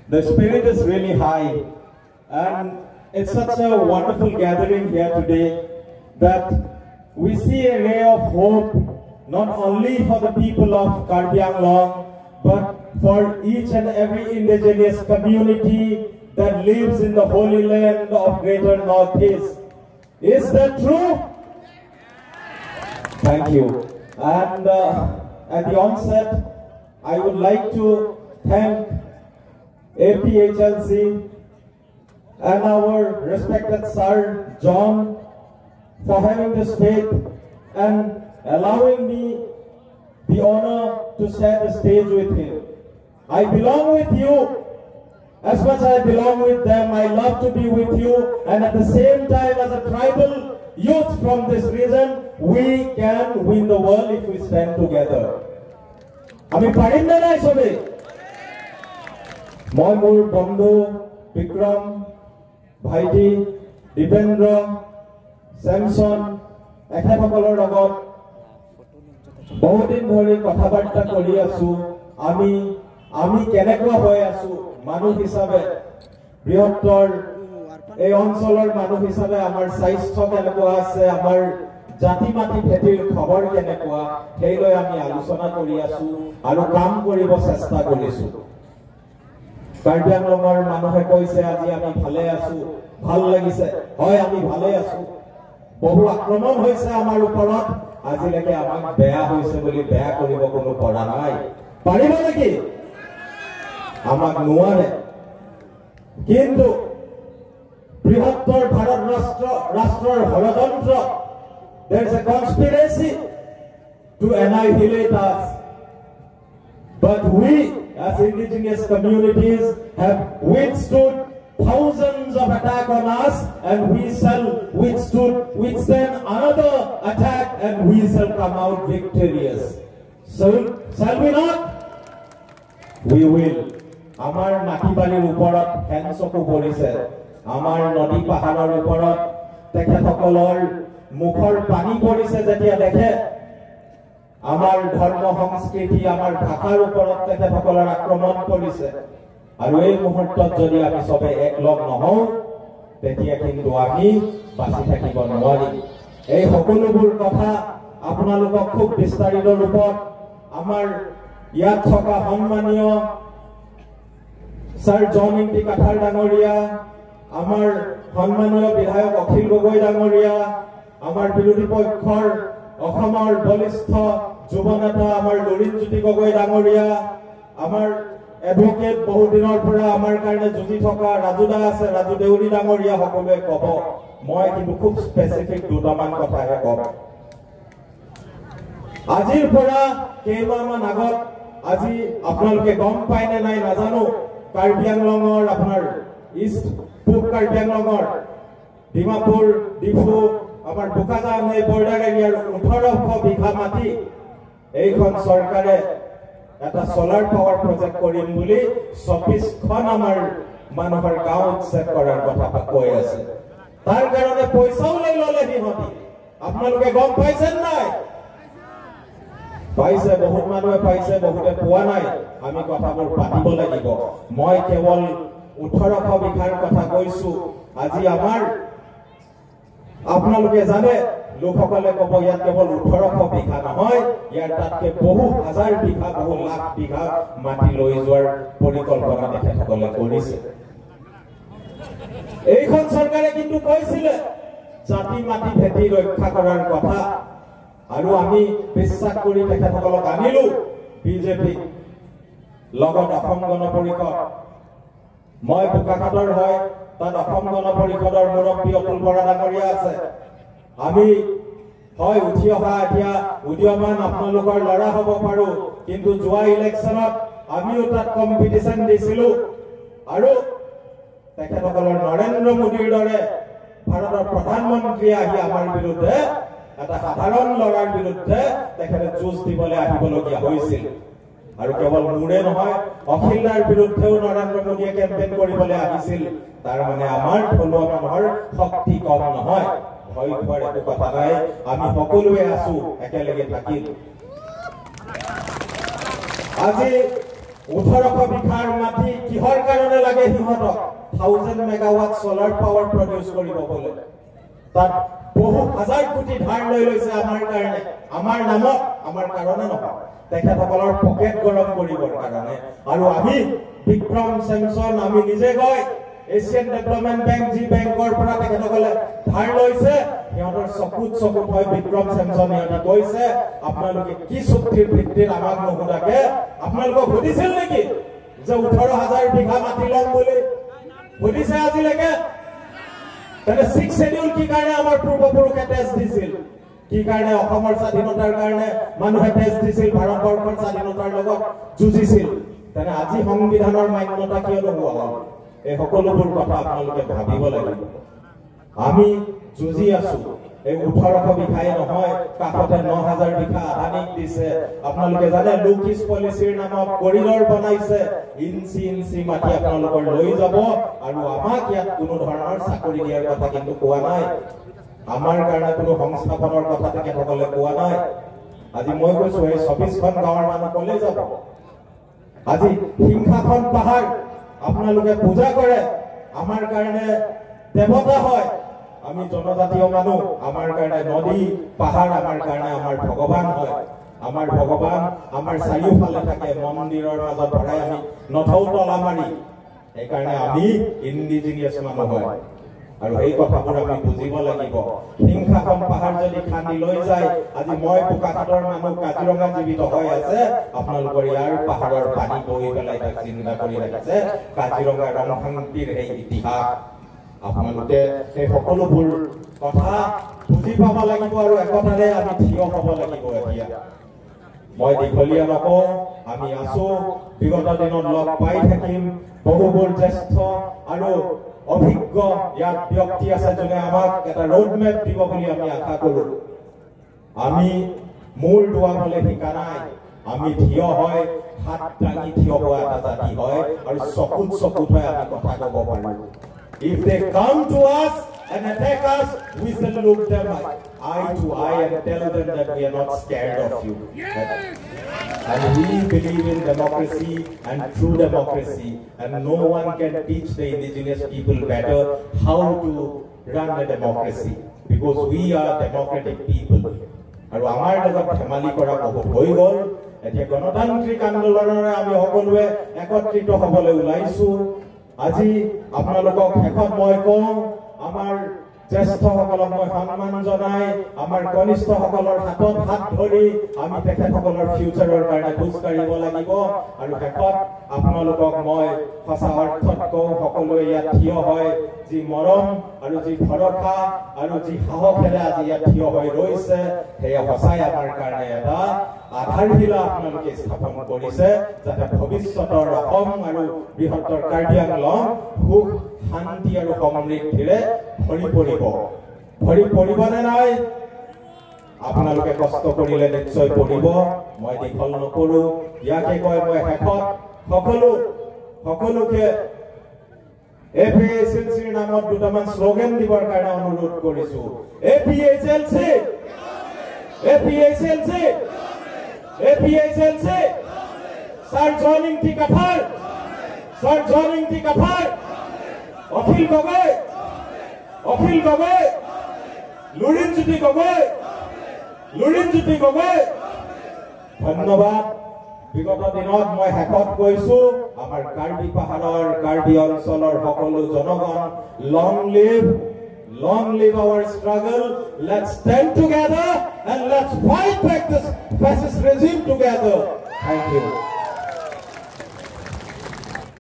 The spirit is really high, and it's such a wonderful gathering here today that we see a ray of hope not only for the people of Karbi Anglong but for each and every indigenous community that lives in the holy land of Greater Northeast. Is that true? Thank you. And at the onset, I would like to thank APHLC and our respected Sir John for having this faith and allowing me the honor to share the stage with him. I belong with you as much as I belong with them. I love to be with you, and at the same time, as a tribal youth from this region, we can win the world if we stand together. Ami parim na nai sobe? Moi mur bondhu Bikram, Bhaiti, Dipendra, Samson, এখেতসকলৰ লগত বহুদিন ধৰি কথা বাৰ্তা কৰি আছো। আমি কেনেকুৱা হৈ আছো মানুহ হিচাপে, বৃহত্তৰ এই অঞ্চলৰ মানুহ হিচাপে আমাৰ স্বাস্থ্য কেনেকুৱা আছে, আমাৰ জাতি মাটি ভেটিৰ খবৰ কেনেকুৱা, সেইলৈ আমি আলোচনা কৰি আছো আৰু কাম কৰিব চেষ্টা কৰিছো। কাৰ্বি আংলঙৰ মানুহে কৈছে আজি আমি ভালে আছো, ভাল লাগিছে। হয়, আমি ভালে আছো। বহু আক্ৰমণ হৈছে আমাৰ ওপৰত, আজিলৈকে আমাক বেয়া হৈছে বুলি বেয়া কৰিব কোনো পৰা নাই। পাৰিব নেকি? আমাক নোৱাৰে। কিন্তু বৃহত্তৰ ভাৰত ৰাষ্ট্ৰৰ ষড়যন্ত্ৰ, there is a conspiracy to annihilate us, but we as indigenous communities have withstood thousands of attacks on us, and we shall withstand another attack, and we shall come out victorious. So shall we not? We will. Amar mati balir uporat hensoku porise, amar nodi paharar uporat tekhethokolor mukhor pani porise jetia dekhe, amar dharma sangskriti amar bhashar uporat tekhethokolor akromon porise, আৰু এই মুহূৰ্তত যদি আমি সবে একলগ নহওঁ তেতিয়া কিন্তু আমি বাচি থাকিব নোৱাৰিম। এই সকলোবোৰ কথা আপোনালোকক খুব বিস্তাৰিত ৰূপত আমাৰ ইয়াত থকা সন্মানীয় ছাৰ জন এমপি কাঠাৰ ডাঙৰীয়া, আমাৰ সন্মানীয় বিধায়ক অখিল গগৈ ডাঙৰীয়া, আমাৰ বিৰোধী পক্ষৰ অসমৰ বলিষ্ঠ যুৱ নেতা আমাৰ লৰিণজ্যোতি গগৈ ডাঙৰীয়া, আমাৰ এডভোকেট বহুদিনৰ পৰা আমাৰ কাৰণে যুঁজি থকা ৰাজুদা আছে, ৰাজু দেউৰী ডাঙৰীয়া, সকলোৱে কব। মই কিন্তু খুব স্পেচিফিক দুটামান কথাহে কম। আজিৰ পৰা কেইমাহমান আগত, আজি আপোনালোকে গম পায় নে নাই নাজানো, কাৰ্বি আংলঙৰ আপোনাৰ ইষ্ট পূব কাৰ্বি আংলঙৰ ডিমাপুৰ, ডিফু, আমাৰ বোকাজান এই বৰ্ডাৰ এৰিয়াৰ 1800 বিঘা মাটি এইখন চৰকাৰে এটা সোলাৰ পাৱাৰ প্ৰজেক্ট কৰিম বুলি 24খন আমাৰ মানুহৰ গাঁও উচ্ছেদ কৰাৰ কথা কৈ আছে। তাৰ কাৰণে পইচাও লৈ ললে সিহঁতি। আপোনালোকে গম পাইছেন নাই? পাইছে, বহুত মানুহে পাইছে, বহুতে পোৱা নাই। আমি কথাবোৰ পাতিব লাগিব। মই কেৱল 1800 বিঘাৰ কথা কৈছো। আজি আমাৰ আপোনালোকে জানে, লোকসকলে কব ইয়াত কেৱল 1800 বিঘা নহয়, ইয়াৰ তাতকে বহু হাজাৰ বিঘা, বহু লাখ বিঘা মাটি লৈ যোৱাৰ পৰিকল্পনা তেখেতসকলে কৰিছে। এইখন চৰকাৰে কিন্তু কৈছিলে জাতি মাটি ভেটি ৰক্ষা কৰাৰ কথা, আৰু আমি বিশ্বাস কৰি তেখেতসকলক আনিলো বিজেপি লগত অসম গণ পৰিষদ। মই বোকাখাটৰ হয়, তাত অসম গণ পৰিষদৰ মুৰব্বী অতুল বৰা ডাঙৰীয়া আছে। আমি হয় উঠি অহা এতিয়া উদীয়মান আপোনালোকৰ লৰা হব পাৰো, কিন্তু যোৱা ইলেকশ্যনত আমিও তাত কম্পিটিশ্যন দিছিলো, আৰু তেখেতসকলৰ নৰেন্দ্ৰ মোদীৰ দৰে ভাৰতৰ প্ৰধানমন্ত্ৰী আহি আমাৰ বিৰুদ্ধে, এটা সাধাৰণ লৰাৰ বিৰুদ্ধে তেখেতে যুঁজ দিবলৈ আহিবলগীয়া হৈছিল। আৰু কেৱল মোৰে নহয়, অখিলদাৰ বিৰুদ্ধেও নৰেন্দ্ৰ মোদীয়ে কেম্পেইন কৰিবলৈ আহিছিল। তাৰ মানে আমাৰ থলুৱা মানুহৰ শক্তি কম নহয়। ভয় খোৱাৰ একো কথা নাই, আমি সকলোৱে আছো, একেলগে থাকিম। আজি 1800 বিঘাৰ মাটি কিহৰ কাৰণে লাগে সিহঁতক 1000 মেগাৱাট সোলাৰ পাৱাৰ প্ৰডিউস কৰিব বলে তাত বহু হাজাৰ কোটি ধাৰ লৈ লৈছে আমাৰ কাৰণে আমাৰ নামত আমাৰ কাৰণে নহয় তেখেতসকলৰ পকেট গৰম কৰিবৰ কাৰণে আৰু আমি বিক্ৰম চেমছন আমি নিজে গৈ এছিয়ান ডেভেলপমেন্ট বেংক জি বেংকৰ পৰা তেখেতসকলে ধাৰ লৈছে সিহঁতৰ চকুত হয় বিক্ৰম চেমছন ইহঁতে কৈছে আপোনালোকে কি চুক্তিৰ ভিত্তিত আমাক নুসুধাকে আপোনালোকক সুধিছিল নেকি যে 18000 বিঘা মাটি ল'ম বুলি সুধিছে আজিলৈকে তেনে 6 শিডিউল কি কাৰণে আমাৰ পূৰ্বপুৰুষে টেষ্ট দিছিল কি কাৰণে অসমৰ স্বাধীনতাৰ কাৰণে মানুহে টেষ্ট দিছিল ভাৰতবৰ্ষৰ স্বাধীনতাৰ লগত যুঁজিছিল তেনে আজি সংবিধানৰ মান্যতা কিয় নোহোৱা হ'ল এই সকলোবোৰ কথা আপোনালোকে ভাবিব লাগিব আমি যুঁজি আছো এই 1800 বিঘাই নহয় কাষতে 9000 বিঘা আদানীক দিছে আপোনালোকে জানে লুকিস পলিচিৰ নামত কৰিডৰ বনাইছে ইঞ্চি মাটি আপোনালোকৰ লৈ যাব আৰু আমাক ইয়াত কোনো ধৰণৰ চাকৰি দিয়াৰ কথা কিন্তু কোৱা নাই আমাৰ কাৰণে কোনো সংস্থাপনৰ কথা তেখেতসকলে কোৱা নাই আজি মই কৈছো এই 24খন গাঁৱৰ মানুহ কলে যাব আজি সিংহাখন পাহাৰ আপোনালোকে পূজা কৰে আমাৰ কাৰণে দেৱতা হয় আমি জনজাতীয় মানুহ আমাৰ কাৰণে নদী পাহাৰ আমাৰ কাৰণে আমাৰ ভগৱান হয় আমাৰ ভগৱান আমাৰ চাৰিওফালে থাকে মন্দিৰৰ মাজত ভৰাই আমি নথৌ তলা মাৰি এই কাৰণে আমি ইন্ডিজিনিয়াস মানুহ হয় আৰু এই কথাবোৰ আমি বুজিব লাগিব সিংহাখন পাহাৰ যদি খান্দি লৈ যায় আজি মই বোকাখাটৰ মানুহ কাজিৰঙা জীৱিত হৈ আছে আপোনালোকৰ ইয়াৰ পাহাৰৰ পানী বৈ পেলাই তাক চিন্তা কৰি ৰাখিছে কাজিৰঙা ৰংশান্তিৰ এই ইতিহাস আপোনালোকে এই সকলোবোৰ কথা বুজি পাব লাগিব আৰু একতাৰে আমি থিয় হ'ব লাগিব এতিয়া মই দীঘলীয়া নকওঁ আমি আছো বিগত দিনত লগ পাই থাকিম বহুবোৰ জ্যেষ্ঠ আৰু অভিজ্ঞ ইয়াত ব্যক্তি আছে যোনে আমাক এটা ৰোড মেপ দিব বুলি আমি আশা কৰো আমি মূল দুৱাবলৈ শিকা নাই আমি থিয় হয় হাত দাঙি থিয় হোৱা এটা জাতি হয় আৰু চকুত হৈ আমি কথা ক'ব পাৰো If they come to us and attack us, we shall look them eye to eye and tell them that we are not scared of you. And we believe in democracy and true democracy, and no one can teach the indigenous people better how to run a democracy, because we are democratic people. আৰু আমাৰ লগত ধেমালি কৰা বহুত হৈ গ'ল এতিয়া গণতান্ত্ৰিক আন্দোলনৰে আমি সকলোৱে একত্ৰিত হ'বলৈ ওলাইছো আজি আপোনালোকক শেষত মই কওঁ আমাৰ জ্যেষ্ঠসকলক মই সন্মান জনাই আমাৰ কনিষ্ঠসকলৰ হাতত হাত ধৰি আমি তেখেতসকলৰ ফিউচাৰৰ কাৰণে খোজ কাঢ়িব লাগিব আৰু শেষত আপোনালোকক মই সঁচা অৰ্থত কওঁ সকলোৱে ইয়াত থিয় হয় যি মৰম আৰু যি ভৰসা আৰু যি সাহসেৰে আজি ইয়াত থিয় হৈ ৰৈছে সেয়া সঁচাই আমাৰ কাৰণে এটা আধাৰশিলা আপোনালোকে স্থাপন কৰিছে যাতে ভৱিষ্যতৰ অসম আৰু বৃহত্তৰ কাৰ্বি আংলং সুখ শান্তি আৰু সমৃদ্ধিৰে ভৰি পৰিব নে নাই আপোনালোকে কষ্ট কৰিলে নিশ্চয় পৰিব মই দীঘল নকৰো ইয়াকে কয় মই শেষত সকলোকে এপিএছএলচিৰ নামত দুটামান শ্লোগান দিবৰ কাৰণে অনুৰোধ কৰিছো এপিএছএলচি Start joining the Qatar. Akhil Gogoi. Lurin Jyoti Gogoi. ধন্যবাদ বিগত দিনত মই শেষত কৈছো আমাৰ কাৰ্বি পাহাৰৰ কাৰ্বি অঞ্চলৰ সকলো জনগণ long live our struggle. Let's stand together and let's fight back this fascist regime together. Thank you.